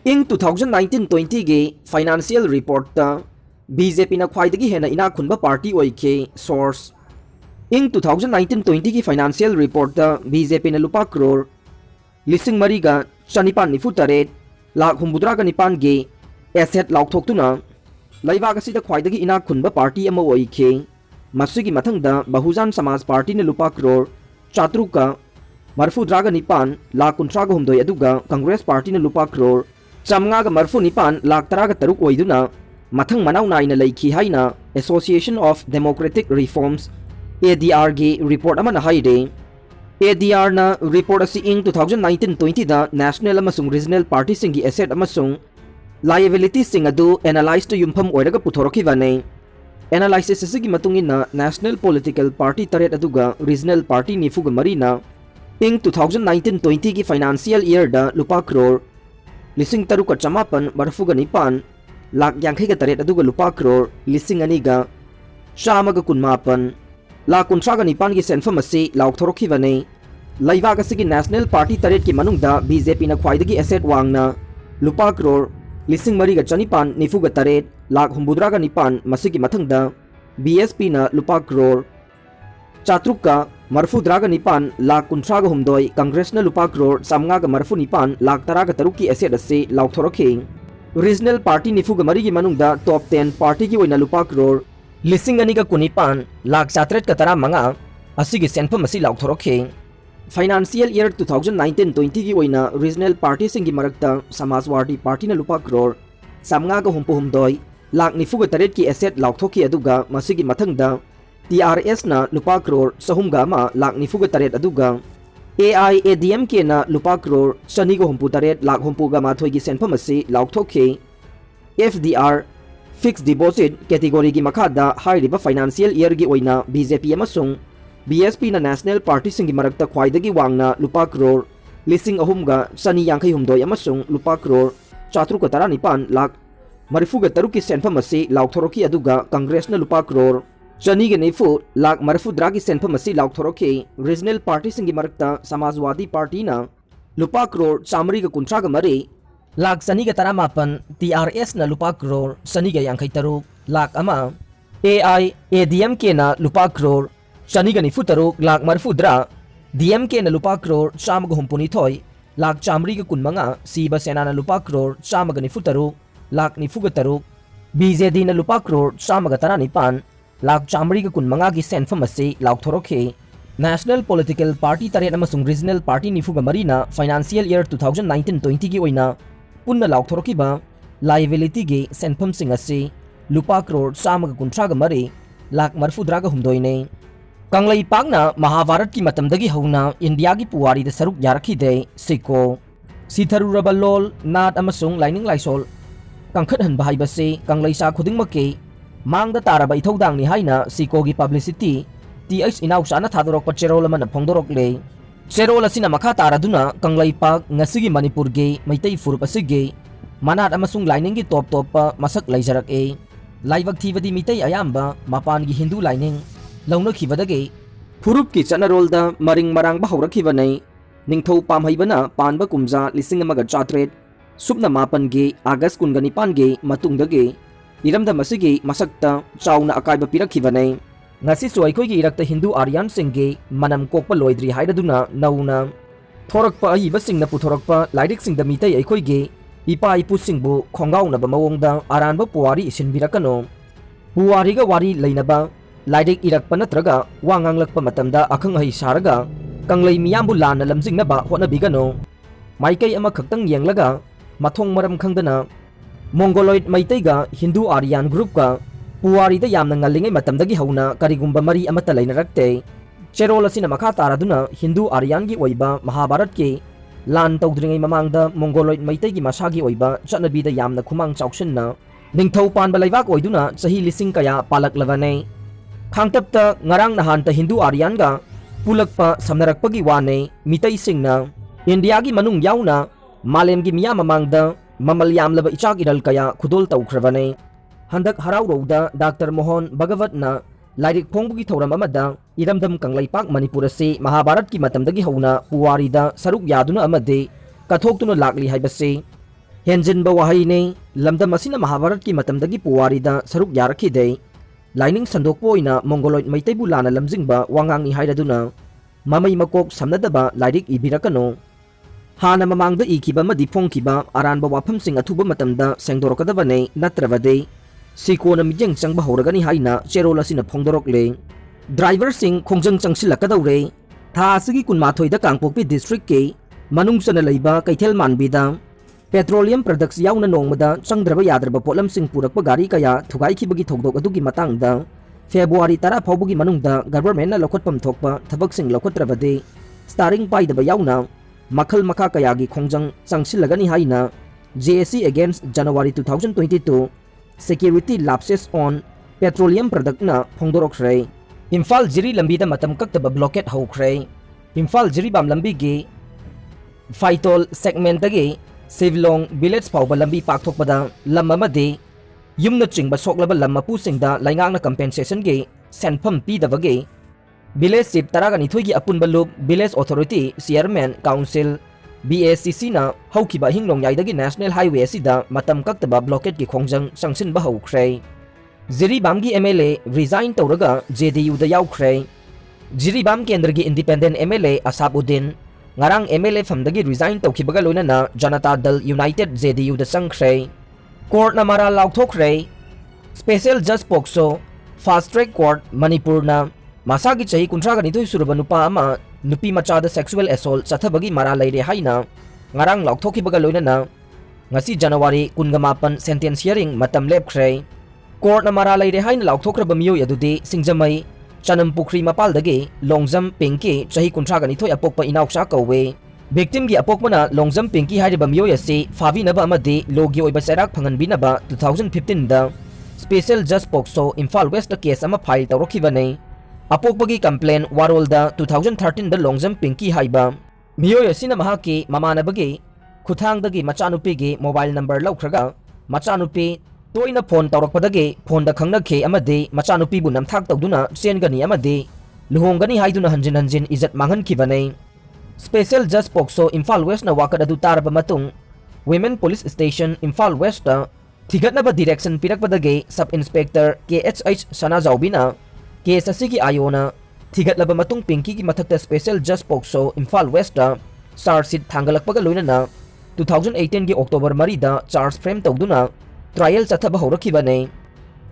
ing 2019-20 गे financial report ता BJP ना ख्वाइदगी हेना इनाक खुनबा party ओइखे source ing 2019-20 की फाइनेंशियल रिपोर्ट ता BJP ना लुपा करोड़ लिसिंग मरीगा चनिपान निफु तरेट लाख हुम्बुद्रागा निपान गे एसेट लाउथोक्तुना लैबाग असिदा ख्वाइदगी इनाक खुनबा पार्टी अमा ओइखे मसिगी मथंगदा बहुजन समाज पार्टी ने लुपा करोड़ चात्रुका मरफुद्रागा निपान लाख कुंट्रागा हुमदोय अदुगा कांग्रेस पार्टी ने लुपा करोड़ चमंगागा मरफु निपान लाख तरागा तरुक ओइदुना मथंग मनाव नाइना लैखी हाइना association of democratic reforms ADR गे रिपोर्ट अमा हाइदे ADR ना रिपोर्ट असी इंग 2019-20 दा नेशनल अमसुंग रीजनल पार्टी सिंगी एसेट अमसुंग लायबिलिटी सिंग अदु एनालाइज तो युमफम ओइरगा पुथोरखिबाने एनालाइसिस असिगी मतुंगिना नेशनल पॉलिटिकल पार्टी तरेट अदुगा रीजनल पार्टी निफुगा मरीना इंग 2019-20 की फाइनेंशियल ईयर दा लुपा करोड़ लिसिंग तरुका चमापन मरफुगा निपान लाख यांखैगा तरेट अदुगा लुपा करोड़ लिसिंग अनिगा चामगा कुनमापन लाख कुंट्रागा निपान की सेंफम असी लाउथोरखिबाने लैबाग असिगी नेशनल पार्टी तरेट की मनुंगदा BJP ना ख्वाइदगी एसेट वांगना लुपा करोड़ लिसिंग मरीगा चनिपान निफुगा तरेट लाख हुम्बुद्रागा निपान मसिगी मथंगदा BSP ना लुपा करोड़ चात्रुका मरफुद्रागा निपान लाख कुंट्रागा हुमदोय कांग्रेस ना लुपा करोड़ सामंगागा मरफु निपान लाख तरागा तरुक की एसेट असी लाउथोरखे रीजनल पार्टी निफुगा मरीगी मनुंगदा टॉप 10 पार्टी की ओइना लुपा करोड़ लिसिंग अनिगा कुनिपान लाख चात्रेट का तरा मंगा असिगी सेंफम असी लाउथोरखे फाइनेंशियल ईयर 2019-20 की ओइना रीजनल पार्टी सिंगी मरक्ता समाजवादी पार्टी ना लुपा करोड़ सामंगागा हुम्पु हुमदोय लाख निफुगा तरेट की एसेट लाउथोखी अदुगा मसिगी मथंगदा TRS ना लुपा करोड़ सहुमगा मा लाख निफुगा तरेट अदुगा AIADMK ना लुपा करोड़ शनिगा हुम्पु तरेट लाख हुम्पुगा माथोई की सेंफम असी लाउथोखे FDR फिक्स डिपॉजिट कैटेगरी की मखादा हाइरिबा फाइनेंशियल ईयर की ओइना BJP अमसुंग BSP ना नेशनल पार्टी सिंगी मरक्ता ख्वाइदगी वांगना लुपा करोड़ लिसिंग अहुमगा शनि यांखै हुमदोय अमसुंग लुपा करोड़ चात्रुका तरा निपान लाख मरफुगा तरुक की सेंफम असी लाउथोरखी अदुगा कांग्रेस ना लुपा करोड़ चनीगे निफु लाख मरफुद्रा की सेंफम असी लाउथोरखे रीजनल पार्टी सिंगी मरक्ता समाजवादी पार्टी ना लुपा करोड़ चामरीगा कुंट्रागा मरी लाख सनीगा तरा मापन TRS ना लुपा करोड़ सनीगा यांखै तरुक लाख अमा AIADMK ना लुपा करोड़ शनिगा निफु तरुक लाख मरफुद्रा DMK ना लुपा करोड़ चामगा हुम्पुनी थोय लाख चामरीगा कुनमंगा सीबा सेना ना लुपा करोड़ चामगा निफु तरुक लाख निफुगा तरुक BJD ना लुपा करोड़ चामगा तरा निपान लाख चामरीगा कुनमंगा की सेंफम असी लाउथोरखे नेशनल पॉलिटिकल पार्टी तरेट अमसुंग रीजनल पार्टी निफुगा मरीना फाइनेंशियल ईयर 2019-20 की ओइना पुन्ना लाउथोरखिबा लायबिलिटी गे सेंफम सिंग असी लुपा करोड़ चामगा कुंट्रागा मरी लाख मरफुद्रागा हुमदोयने कंगलई पाकना महाभारत की मतमदगी हौना इंडिया की पुवारी दे सरुक यारखिदे सिको सिथरुरबा लोल नाट अमसुंग लाइनिंग लाइसोल कंखत हन हाइबसे कंगलैसा खुदिंगमके मांगदा ताराबा इथौदांगनी हाइना सिको की पब्लिसिटी TH इनाउसाना थादोरकपा चेरोल अमना फोंदोरकले चेरोल असिना मखा तारादुना कंगलई पाक ngasiगी मणिपुर गे मैतै फुरुप असिगे मनाट अमसुंग लाइनिंग की टॉप टॉप मसक लैजरके लाइवक थीबदी मितै अयाम्बा मपान की हिंदू लाइनिंग लौनखिबदगे फुरुप की चनरोलदा मरिंग मरांग हौरखिबनै निंगथौ पामहैबना पानबा कुमजा लिसिंग अमगा चात्रेट सुपना मापन गे आगस्ट कुनगा निपान गे मतुंगदगे इरमदा मसिगी मसक्ता चाउना अकाइबा पिरखिबनै ngasisu अखोइगी इरक्ता हिंदू आर्यन सिंगे मनम कोकपा लोइद्री हाइदुना नौना थोरकपा अइबा सिंगना पुथोरकपा लाइरिक सिंगदा मितै अखोइगे इपा इपु सिंगबु खोंगाउनबा मवोंगदा आरानबा पुवारी इसिनबिरकनो पुवारीगा वारी लैनबा लाइरिक इरक्पा नत्रगा वांगांगलकपा मतमदा अखंग अहि सारगा कंगलै मियामबु लाना लमजिंगनबा होनबिगनो माइकै अमा खक्तंग येंगलगा मथोंग मरम खंगदना मोंगोलॉइड मैतैगा हिंदू आर्यन ग्रुप का पुवारीदा यामना ngalingay matamdagi hauna karigumba mari amata lainarakte cherol asina makha taraduna hindu aryan gi oiba mahabharat ki lan tawdringai mamangda mongoloid maitai gi masagi oiba chanabi da yamna khumang chaukshinna ningthau panba laibak oiduna chahi lising kaya palaklabane khangtapta ngarang nahan ta hindu aryan ga pulakpa samnarakpagi wane mitai singna india gi manung yauna malem gi miya mamangda mamal yamlaba ichak iral kaya khudol tawkhrabane हंदक हराउरौदा doctor Mohan भगवतना लाइरिक फोंबुगी थौरम अमदा इरमदम कंगलैपाक मणिपुर से महाभारत की मतमदगी हौना पुवारीदा सरुक यादुना अमदे कथोक्तुना लाकली हाइबसे हेंजिनबा वाहैने लमदम असिना महाभारत की मतमदगी पुवारीदा सरुक यारखिदे लाइनिंग संदोकपोइना मंगोलोइड मैतैबु लाना लमजिंगबा वांगांगनी हाइरदुना ममै मकोक समनदबा लाइरिक इबिरकनो हाना ममांगदा इखिबा मदि फोंखिबा अरानबा वाफमसिंग अथुबा मतमदा सेंगदोरकदबने नत्रबदे सिकोना मिजेंग चंगबा हौरगनी हाइना चेरोल असिना फोंदोरकले ड्राइवर सिंग खोंजंग चंगसिलकदौरे था असगी कुनमाथोइदा कांगपोकपी डिस्ट्रिक्ट के मनुंगसना लैबा कैथेल मानबीदा पेट्रोलियम प्रोडक्ट्स याउना नोंगमदा चंगद्रबा याद्रबा पोटलमसिंग पुरकपा गाड़ी कया थुगाइखिबगी थौदोक अदुगी मतंगदा फेब्रुवारी 10 फाउबगी मनुंगदा गवर्नमेंटना लौखटपम थोकपा थबकसिंग लौखत्रबदे स्टारिंग पाइदबा याउना मखल मखा कयागी खोंजंग चंगसिलगनी हाइना JSC against January 2022 security lapses on petroleum product ना फोंदोरखरे इम्फाल जिरी लंबीदा मतम कक्तबा ब्लॉकेट हौखरे इम्फाल जिरी बाम लंबी गे फाइटोल सेगमेंट दगे सिवलोंग विलेज फाउबा लंबी पाकथोकपदा लम अमदे युमना चिंगबा सोकलबा लम मपुसिंगदा लाइंगांगना कंपेंसेशन गे सेनफम पीदबगे विलेज सिप 12 की अपुनबा लुप village authority chairman council BACC ना हौखिबा हिंगलोंग याइदगी नेशनल हाईवे असिदा मतम कक्तबा ब्लॉकेट की खोंजंग संगसिनबा हौखरे जिरीबाम की MLA रिजाइन तौरगा JDU दा याउखरे जिरीबाम केंद्र की independent MLA असाबुद्दीन ngarang MLA famdagi resign tawkhibaga loinana Janata Dal United JDU da sangkhre court na mara laukthokre special judge pokso fast track court Manipur na masagi chahi 19 suruba nupa ama nupi macha da sexual assault chathabagi mara leire haina ngarang laukthokibaga loinana ngasi January 18 sentence hearing matam lepkhre court na mara leire haina laukthokraba miyoi adudi singjamai Chanam Pukri Mapaldagi Longjam Pinky Chahi Kuntragani Toy Apokpa Inauksa Kowe Victim gi Apokmana Longjam Pinky Haidaba Mioyasi Favi Naba Amadi Logi Oiba Serak Panganbinaba 2015 da Special Judge Pokso Imphal West case ama file tawrokibane Apokpagi complaint Warolda 2013 da Longjam Pinky Haiba Mioyasi na mahaki mamanabagi Kuthangdagi Machanupigi mobile number laukraga Machanupi Toina phone tawrakpadagi phone da khangnakhe amadi machanupi bu namthak tawduna chengani amadi luhonggani haiduna hanjin hanjin izat manghankhibane special judge pokso Imphal West na wakad adu taraba matung women police station Imphal West ta thigatnaba direction pirakpadagi sub inspector KHH Sana Zaubina case asigi ayona thigatlaba matung pinky ki mathakta special judge pokso Imphal West ta charge sheet thangalakpaga loinana 2018 ki October 3 da charge frame tawduna trial चथब हौरखिबने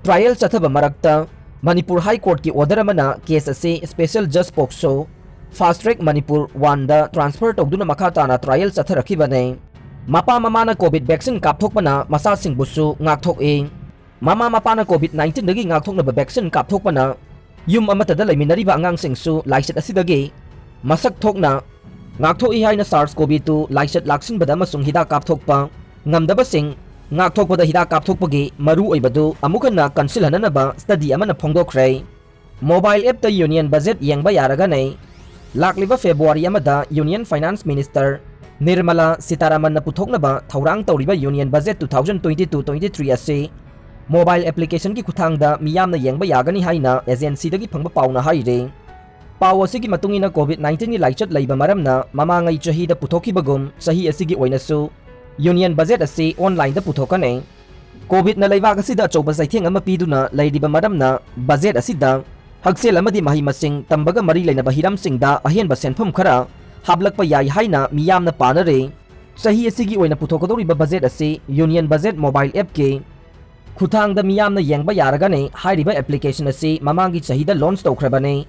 trial चथब मरक्ता Manipur high court की order अमना case असे special जज POCSO fast track Manipur 1 दा transfer तौदुना मखाताना ट्रायल चथरखिबने मपा ममाना कोविड वैक्सीन कापथोकपना मसा सिंगबुसु ngakthoke mama mapana covid-19 dagi ngaktoknaba vaccine kapthokpana yum amatada laiminariba angang singsu laiset asidagi masak thokna ngakthoi haina SARS-CoV-2 laiset laksin bada masung hida kapthokpa ngamdaba sing ngakthokpada hida kapthokpagi maru oibadu amukana kansilhananaba study amana phongdokre mobile app ta union budget yengba yaraga nei lakliba February amada union finance minister Nirmala Sitaraman na puthoknaba thaurang tawriba union budget 2022-23 ase mobile application ki kuthangda miyamna yengba yagani haina agency dagi phangba pauna haire paw asigi matungina covid-19 ni laichat leiba maramna mamangai chahi da puthokibagum sahi asigi oinasu Union budget asi online da puthokane covid na leibak asida choba saitheng ama piduna leidiba maramna budget asida haksel amadi mahi masing tambaga mari leina bahiram singda ahen ba senpham khara hablakpa yai haina miyamna panare sahi asigi oina puthokadoriba budget asi union budget mobile app ke khuthangda miyamna yengba yaragane hairiba application asi mamangi chahida launch tawkhrabane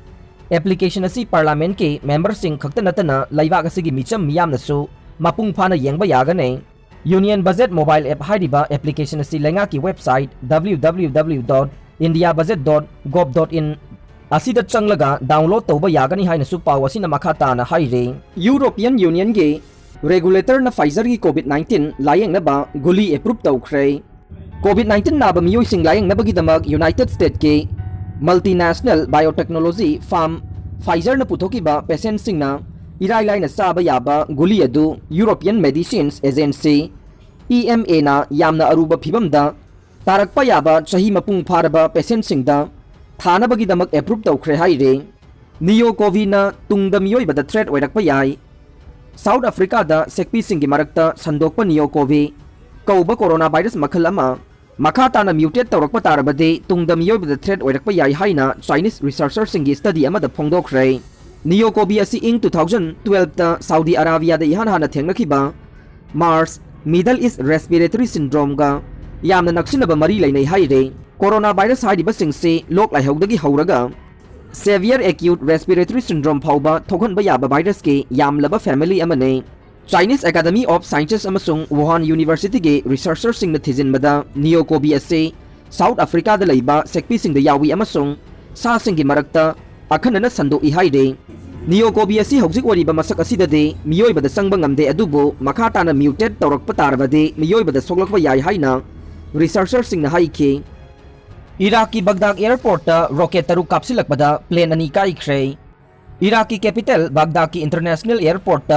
application asi parliament ke member sing khakta natana leibak asigi micham miyamna su mapung phana yengba yagane Union Budget Mobile App hairiba application asi lenga ki website www.indiabudget.gov.in asida changlaga download tawba yagani haina su paw asina makhata na haire European Union ge regulator na Pfizer gi COVID-19 layeng na ba guli approve tawkhre COVID-19 na ba miyoi sing layeng na ba gi damak United States ge multinational biotechnology firm Pfizer na puthoki ba patient sing na Irai lai na saba yaba guli adu European Medicines Agency EMA na yamna aruba phibamda tarakpa yaba chahi mapung pharaba patient singda thana bagi damak approve tawkhre haire neo covid na tungda miyoi bada threat oirakpa yai South Africa da sekpi singi marakta sandokpa neo covid कौबा corona virus मखल अमा मखा ताना mutate तौरक्पा तारबदे तुंगदा मियोइबदा threat ओइरक्पा याई हाइना Chinese researcher सिंगी study अमदा फोंदोखरे नियोकोबी असि इंग 2012 ता सऊदी अरेबिया दा इहान हाना थेंगनखिबा MERS Middle East respiratory syndrome गा यामना नक्सिनबा मरी लैनै हाइरे कोरोना वायरस हाइदिबा सिंगसे लोक लाइहौदगी हौरगा सेवियर एक्यूट रेस्पिरेटरी सिंड्रोम फाउबा थोखनबा याबा वायरस के यामलबा फैमिली अमने चाइनीज एकेडमी ऑफ साइंसेस अमसुंग वुहान यूनिवर्सिटी के रिसर्चर सिंग थिजिनबदा नियोकोबी असे साउथ अफ्रीका दा लैबा सेक्पी सिंग दा यावी अमसुंग सा सिंग की मरक्ता अखनना संदोई हाइदे नियोकोबी असी हौजिक वरिबा मसक असिददे मियोइबदा संगबा ngamde अदुबो मखा ताना म्यूटेट तौरक्पा तारबदे मियोइबदा सोगलक्पा याई हाइना रिसर्चर सिंग हाइखे इराक की बगदाद एयरपोर्ट रॉकेट तरु कापसिलकपदा प्लेन अनि काइख्रे इराक की कैपिटल बगदाद की international airport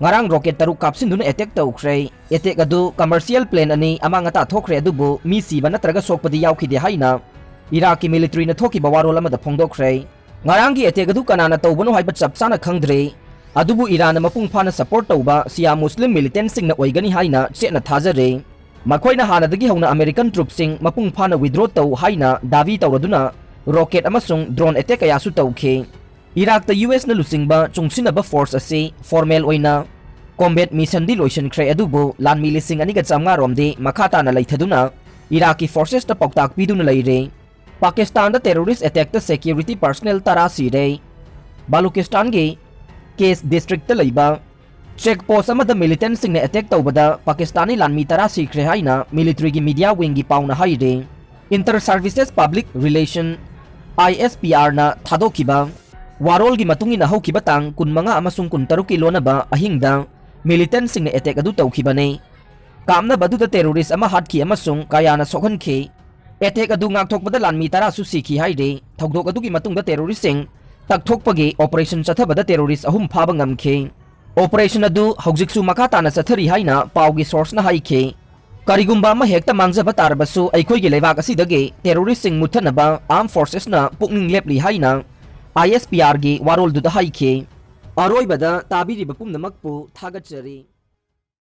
ngarang rocket taru kapsin dun attack tawkhre attack adu commercial plane ani amanga ta thokre adubu mi siba natraga sokpadi yaukhide haina iraqi military na thoki bawarol amada phongdokre ngarang gi attack adu kanana tawbano haiba chapsana khangdre adubu iran mapung phana support tawba sia muslim militant sing na oigani haina chena thajare makoina hanadagi hauna american troops sing mapung phana withdraw taw haina davi tawraduna rocket amasung drone attack ayasu tawkhe Iraq ta US na lusingba chungsinaba force ase formal oina combat mission di loisan khre adubo lan milising ani ga chamnga romde makhata na laithaduna Iraqi forces ta poktak piduna laire Pakistan da terrorist attack ta security personnel tarasi re Balochistan ge case district ta laiba checkpost amada militant sing na attack tawbada Pakistani lanmi tarasi khre haina military gi media wing gi pauna haire Inter Services Public Relation ISPR na thadokiba warol gi matungi na haukiba tang kunmanga amasung kuntaru kilona ba ahingda militant sing na attack adu tawkibane kamna badu da terrorist ama hatkhi amasung kayana sokhankhe attack adu ngak thokbada lanmi tara su sikhi haide thokdok adu gi matung da terrorist sing takthokpage operation chathabada terrorist ahum phaba ngamkhe operation adu haujiksu makata na chathari haina pawgi source na haikhe karigumba ma hekta mangjaba tarbasu aikhoi gi lebak asidage terrorist sing muthanaba armed forces na pukning lepli haina ISPR gi warol du da haikhe aroi bada tabiri bapum namakpu thagachari